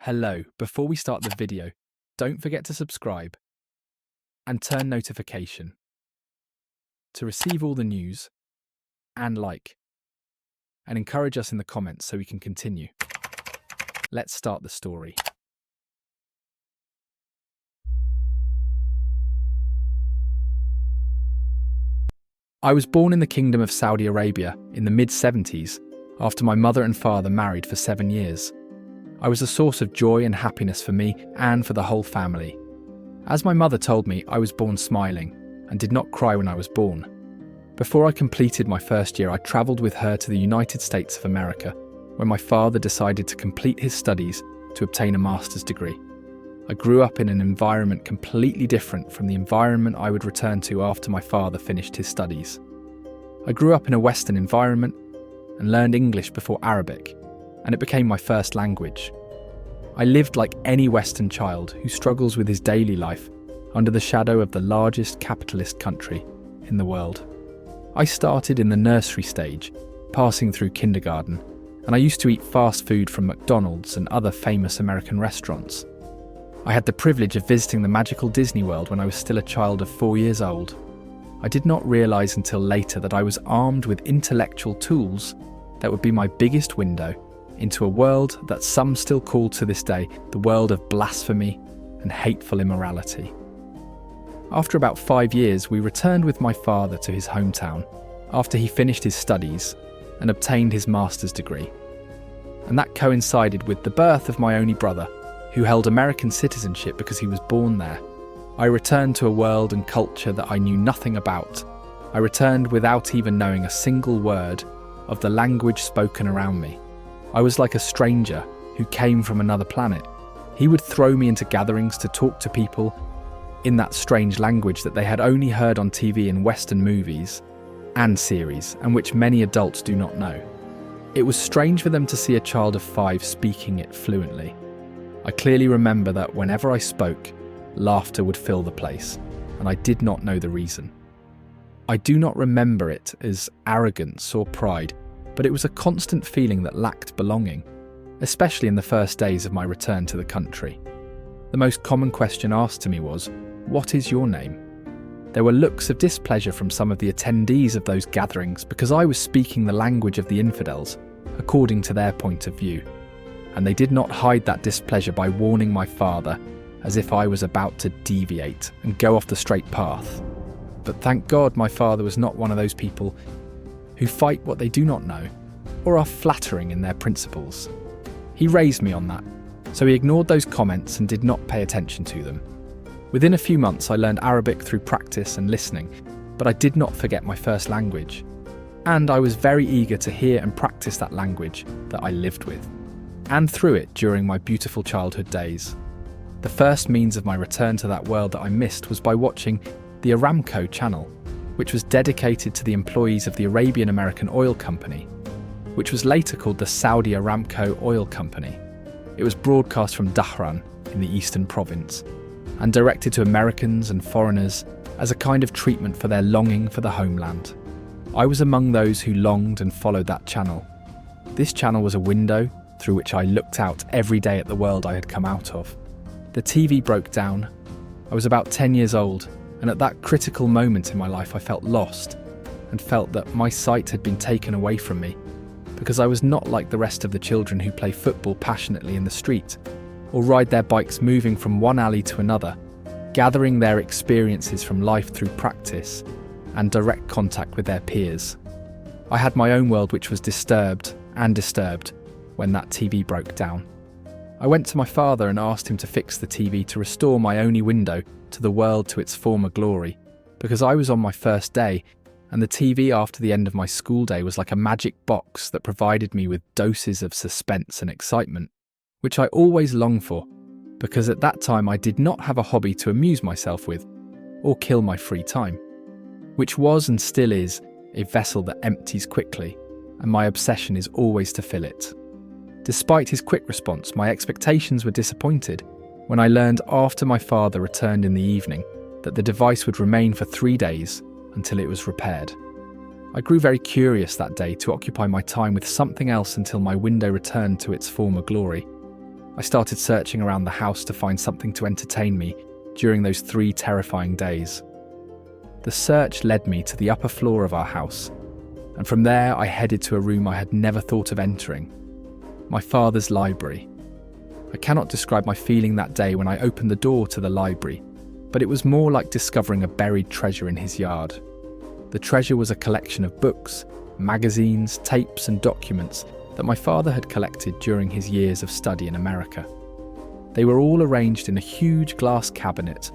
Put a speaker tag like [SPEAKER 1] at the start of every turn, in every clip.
[SPEAKER 1] Hello, before we start the video, don't forget to subscribe and turn notification to receive all the news and encourage us in the comments so we can continue. Let's start the story. I was born in the Kingdom of Saudi Arabia in the mid-70s after my mother and father married for 7 years. I was a source of joy and happiness for me and for the whole family. As my mother told me, I was born smiling and did not cry when I was born. Before I completed my first year, I travelled with her to the United States of America, where my father decided to complete his studies to obtain a master's degree. I grew up in an environment completely different from the environment I would return to after my father finished his studies. I grew up in a Western environment and learned English before Arabic, and it became my first language. I lived like any Western child who struggles with his daily life under the shadow of the largest capitalist country in the world. I started in the nursery stage, passing through kindergarten, and I used to eat fast food from McDonald's and other famous American restaurants. I had the privilege of visiting the magical Disney World when I was still a child of 4 years old. I did not realise until later that I was armed with intellectual tools that would be my biggest window into a world that some still call to this day the world of blasphemy and hateful immorality. After about 5 years, we returned with my father to his hometown after he finished his studies and obtained his master's degree. And that coincided with the birth of my only brother, who held American citizenship because he was born there. I returned to a world and culture that I knew nothing about. I returned without even knowing a single word of the language spoken around me. I was like a stranger who came from another planet. He would throw me into gatherings to talk to people in that strange language that they had only heard on TV in Western movies and series, and which many adults do not know. It was strange for them to see a child of 5 speaking it fluently. I clearly remember that whenever I spoke, laughter would fill the place, and I did not know the reason. I do not remember it as arrogance or pride, but it was a constant feeling that lacked belonging, especially in the first days of my return to the country. The most common question asked to me was, "What is your name?" There were looks of displeasure from some of the attendees of those gatherings because I was speaking the language of the infidels, according to their point of view. And they did not hide that displeasure by warning my father as if I was about to deviate and go off the straight path. But thank God my father was not one of those people who fight what they do not know or are flattering in their principles. He raised me on that, so he ignored those comments and did not pay attention to them. Within a few months I learned Arabic through practice and listening, but I did not forget my first language. And I was very eager to hear and practice that language that I lived with, and through it during my beautiful childhood days. The first means of my return to that world that I missed was by watching the Aramco channel, which was dedicated to the employees of the Arabian American Oil Company, which was later called the Saudi Aramco Oil Company. It was broadcast from Dhahran in the Eastern Province and directed to Americans and foreigners as a kind of treatment for their longing for the homeland. I was among those who longed and followed that channel. This channel was a window through which I looked out every day at the world I had come out of. The TV broke down. I was about 10 years old, and at that critical moment in my life I felt lost and felt that my sight had been taken away from me because I was not like the rest of the children who play football passionately in the street or ride their bikes moving from one alley to another, gathering their experiences from life through practice and direct contact with their peers. I had my own world which was disturbed when that TV broke down. I went to my father and asked him to fix the TV to restore my only window to the world to its former glory, because I was on my first day, and the TV after the end of my school day was like a magic box that provided me with doses of suspense and excitement, which I always longed for, because at that time I did not have a hobby to amuse myself with, or kill my free time, which was and still is a vessel that empties quickly, and my obsession is always to fill it. Despite his quick response, my expectations were disappointed when I learned after my father returned in the evening that the device would remain for 3 days until it was repaired. I grew very curious that day to occupy my time with something else until my window returned to its former glory. I started searching around the house to find something to entertain me during those 3 terrifying days. The search led me to the upper floor of our house, and from there I headed to a room I had never thought of entering, my father's library. I cannot describe my feeling that day when I opened the door to the library, but it was more like discovering a buried treasure in his yard. The treasure was a collection of books, magazines, tapes and documents that my father had collected during his years of study in America. They were all arranged in a huge glass cabinet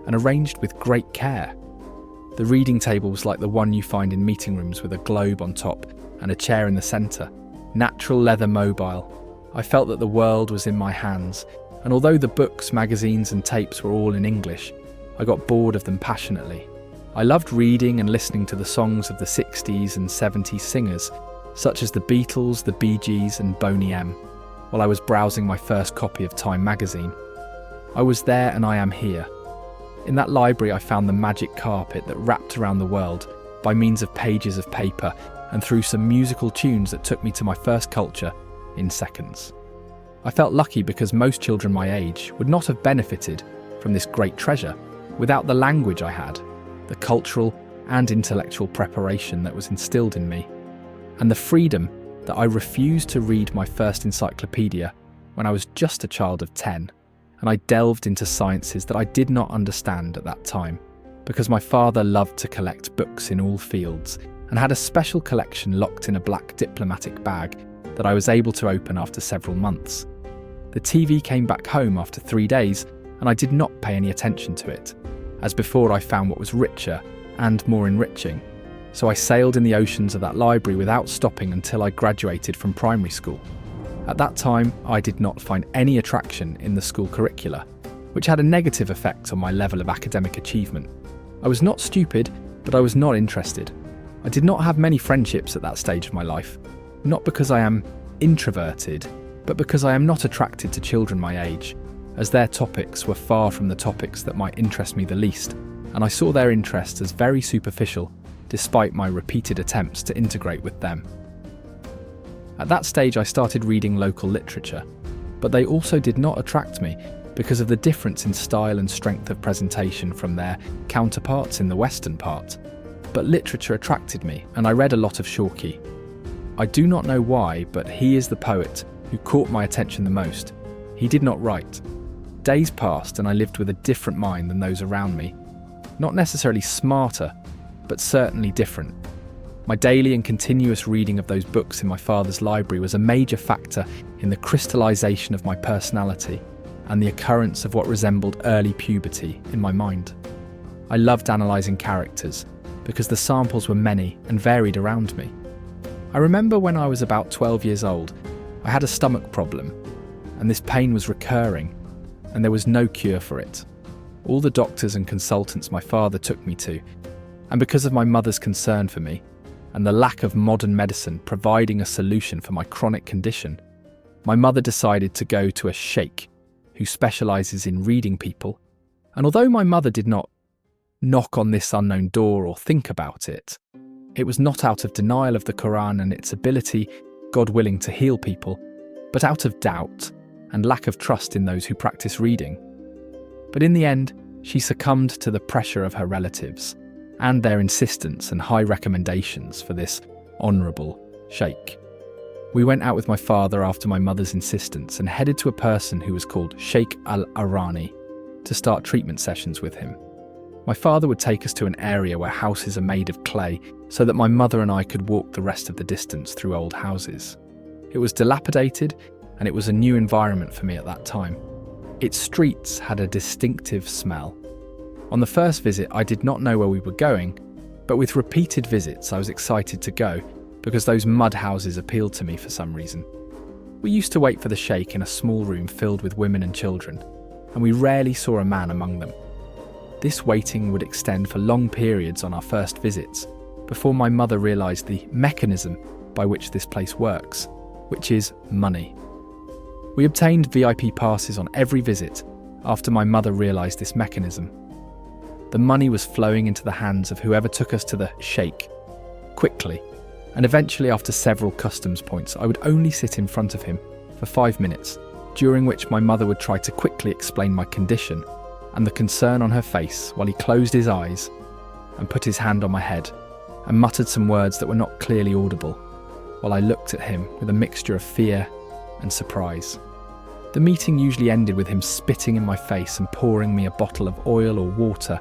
[SPEAKER 1] and arranged with great care. The reading table was like the one you find in meeting rooms with a globe on top and a chair in the centre, natural leather mobile. I felt that the world was in my hands, and although the books, magazines and tapes were all in English, I got bored of them passionately. I loved reading and listening to the songs of the 60s and 70s singers, such as the Beatles, the Bee Gees and Boney M, while I was browsing my first copy of Time magazine. I was there and I am here. In that library I found the magic carpet that wrapped around the world by means of pages of paper and through some musical tunes that took me to my first culture in seconds. I felt lucky because most children my age would not have benefited from this great treasure without the language I had, the cultural and intellectual preparation that was instilled in me, and the freedom that I refused to read my first encyclopedia when I was just a child of 10, and I delved into sciences that I did not understand at that time, because my father loved to collect books in all fields and had a special collection locked in a black diplomatic bag that I was able to open after several months. The TV came back home after 3 days, and I did not pay any attention to it. As before, I found what was richer and more enriching. So I sailed in the oceans of that library without stopping until I graduated from primary school. At that time, I did not find any attraction in the school curricula, which had a negative effect on my level of academic achievement. I was not stupid, but I was not interested. I did not have many friendships at that stage of my life, not because I am introverted, but because I am not attracted to children my age, as their topics were far from the topics that might interest me the least, and I saw their interests as very superficial, despite my repeated attempts to integrate with them. At that stage I started reading local literature, but they also did not attract me because of the difference in style and strength of presentation from their counterparts in the Western part. But literature attracted me, and I read a lot of Shorkey. I do not know why, but he is the poet who caught my attention the most. He did not write. Days passed and I lived with a different mind than those around me. Not necessarily smarter, but certainly different. My daily and continuous reading of those books in my father's library was a major factor in the crystallization of my personality and the occurrence of what resembled early puberty in my mind. I loved analysing characters because the samples were many and varied around me. I remember when I was about 12 years old, I had a stomach problem, and this pain was recurring, and there was no cure for it. All the doctors and consultants my father took me to, and because of my mother's concern for me, and the lack of modern medicine providing a solution for my chronic condition, my mother decided to go to a sheikh who specialises in reading people, and although my mother did not knock on this unknown door or think about it, it was not out of denial of the Quran and its ability, God willing, to heal people, but out of doubt and lack of trust in those who practice reading. But in the end, she succumbed to the pressure of her relatives and their insistence and high recommendations for this honourable sheikh. We went out with my father after my mother's insistence and headed to a person who was called Sheikh Al-Arani to start treatment sessions with him. My father would take us to an area where houses are made of clay so that my mother and I could walk the rest of the distance through old houses. It was dilapidated and it was a new environment for me at that time. Its streets had a distinctive smell. On the first visit, I did not know where we were going, but with repeated visits, I was excited to go because those mud houses appealed to me for some reason. We used to wait for the sheikh in a small room filled with women and children, and we rarely saw a man among them. This waiting would extend for long periods on our first visits, before my mother realised the mechanism by which this place works, which is money. We obtained VIP passes on every visit after my mother realised this mechanism. The money was flowing into the hands of whoever took us to the sheikh, quickly, and eventually after several customs points I would only sit in front of him for 5 minutes, during which my mother would try to quickly explain my condition and the concern on her face while he closed his eyes and put his hand on my head and muttered some words that were not clearly audible, while I looked at him with a mixture of fear and surprise. The meeting usually ended with him spitting in my face and pouring me a bottle of oil or water,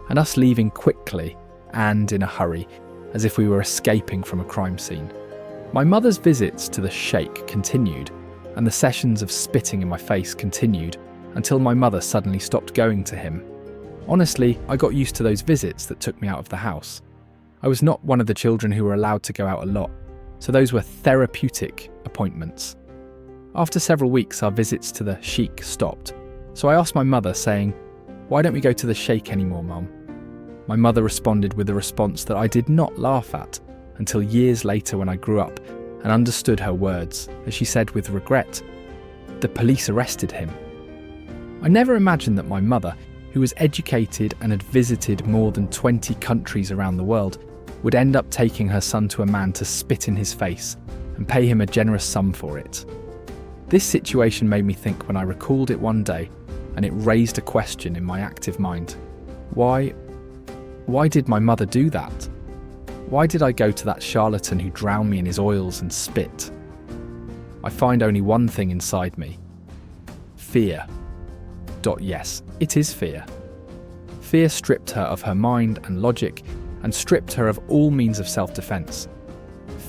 [SPEAKER 1] and us leaving quickly and in a hurry, as if we were escaping from a crime scene. My mother's visits to the sheikh continued, and the sessions of spitting in my face continued until my mother suddenly stopped going to him. Honestly, I got used to those visits that took me out of the house. I was not one of the children who were allowed to go out a lot, so those were therapeutic appointments. After several weeks, our visits to the sheikh stopped, so I asked my mother, saying, "Why don't we go to the sheikh anymore, Mum?" My mother responded with a response that I did not laugh at until years later when I grew up and understood her words, as she said with regret, "The police arrested him." I never imagined that my mother, who was educated and had visited more than 20 countries around the world, would end up taking her son to a man to spit in his face and pay him a generous sum for it. This situation made me think when I recalled it one day, and it raised a question in my active mind. Why did my mother do that? Why did I go to that charlatan who drowned me in his oils and spit? I find only one thing inside me. Fear. Yes, it is fear. Fear stripped her of her mind and logic and stripped her of all means of self-defense.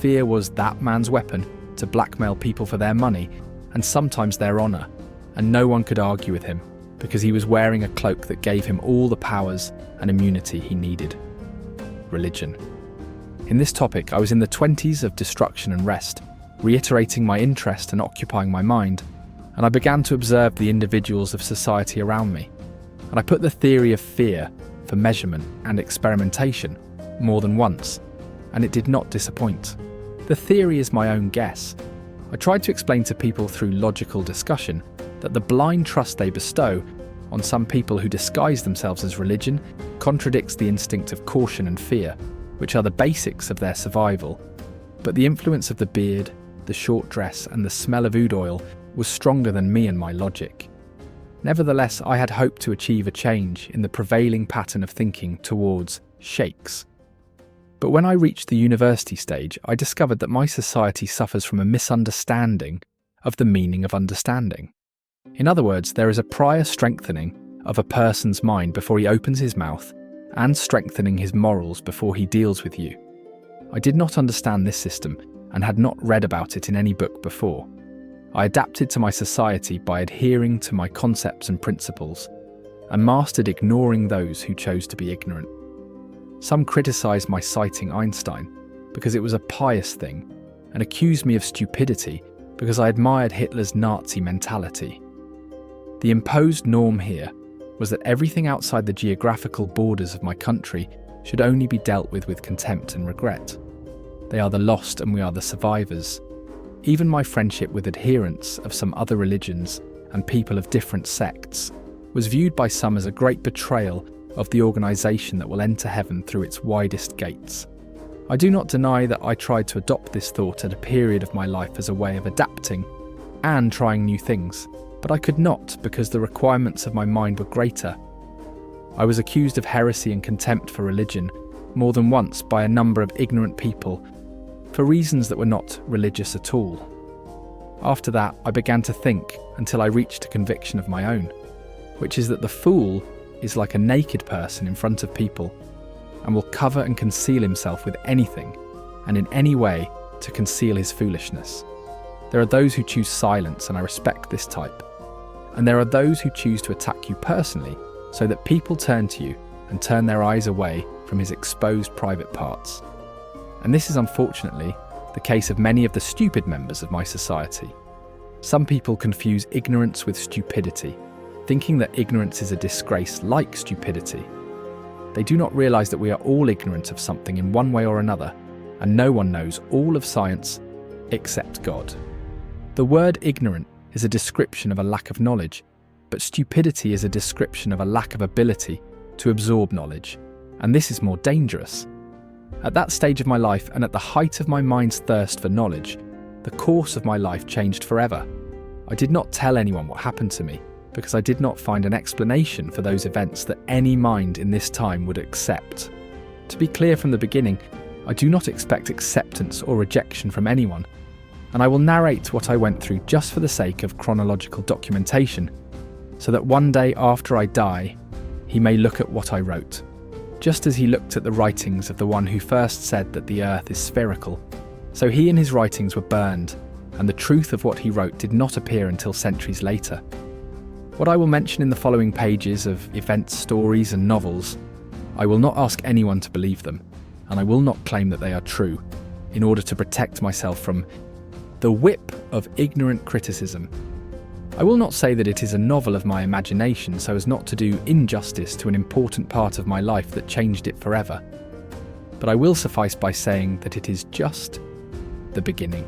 [SPEAKER 1] Fear was that man's weapon to blackmail people for their money and sometimes their honor, and no one could argue with him because he was wearing a cloak that gave him all the powers and immunity he needed. Religion. In this topic, I was in the 20s of destruction and rest, reiterating my interest and occupying my mind, and I began to observe the individuals of society around me. And I put the theory of fear for measurement and experimentation more than once, and it did not disappoint. The theory is my own guess. I tried to explain to people through logical discussion that the blind trust they bestow on some people who disguise themselves as religion contradicts the instinct of caution and fear, which are the basics of their survival. But the influence of the beard, the short dress, and the smell of oud oil was stronger than me and my logic. Nevertheless, I had hoped to achieve a change in the prevailing pattern of thinking towards sheikhs. But when I reached the university stage, I discovered that my society suffers from a misunderstanding of the meaning of understanding. In other words, there is a prior strengthening of a person's mind before he opens his mouth and strengthening his morals before he deals with you. I did not understand this system and had not read about it in any book before. I adapted to my society by adhering to my concepts and principles, and mastered ignoring those who chose to be ignorant. Some criticised my citing Einstein because it was a pious thing, and accused me of stupidity because I admired Hitler's Nazi mentality. The imposed norm here was that everything outside the geographical borders of my country should only be dealt with contempt and regret. They are the lost and we are the survivors. Even my friendship with adherents of some other religions and people of different sects was viewed by some as a great betrayal of the organisation that will enter heaven through its widest gates. I do not deny that I tried to adopt this thought at a period of my life as a way of adapting and trying new things, but I could not because the requirements of my mind were greater. I was accused of heresy and contempt for religion more than once by a number of ignorant people for reasons that were not religious at all. After that, I began to think until I reached a conviction of my own, which is that the fool is like a naked person in front of people and will cover and conceal himself with anything and in any way to conceal his foolishness. There are those who choose silence, and I respect this type. And there are those who choose to attack you personally so that people turn to you and turn their eyes away from his exposed private parts. And this is unfortunately the case of many of the stupid members of my society. Some people confuse ignorance with stupidity, thinking that ignorance is a disgrace like stupidity. They do not realise that we are all ignorant of something in one way or another, and no one knows all of science except God. The word ignorant is a description of a lack of knowledge, but stupidity is a description of a lack of ability to absorb knowledge, and this is more dangerous. At that stage of my life, and at the height of my mind's thirst for knowledge, the course of my life changed forever. I did not tell anyone what happened to me, because I did not find an explanation for those events that any mind in this time would accept. To be clear from the beginning, I do not expect acceptance or rejection from anyone, and I will narrate what I went through just for the sake of chronological documentation, so that one day after I die, he may look at what I wrote, just as he looked at the writings of the one who first said that the earth is spherical. So he and his writings were burned, and the truth of what he wrote did not appear until centuries later. What I will mention in the following pages of events, stories and novels, I will not ask anyone to believe them, and I will not claim that they are true, in order to protect myself from the whip of ignorant criticism. I will not say that it is a novel of my imagination so as not to do injustice to an important part of my life that changed it forever, but I will suffice by saying that it is just the beginning.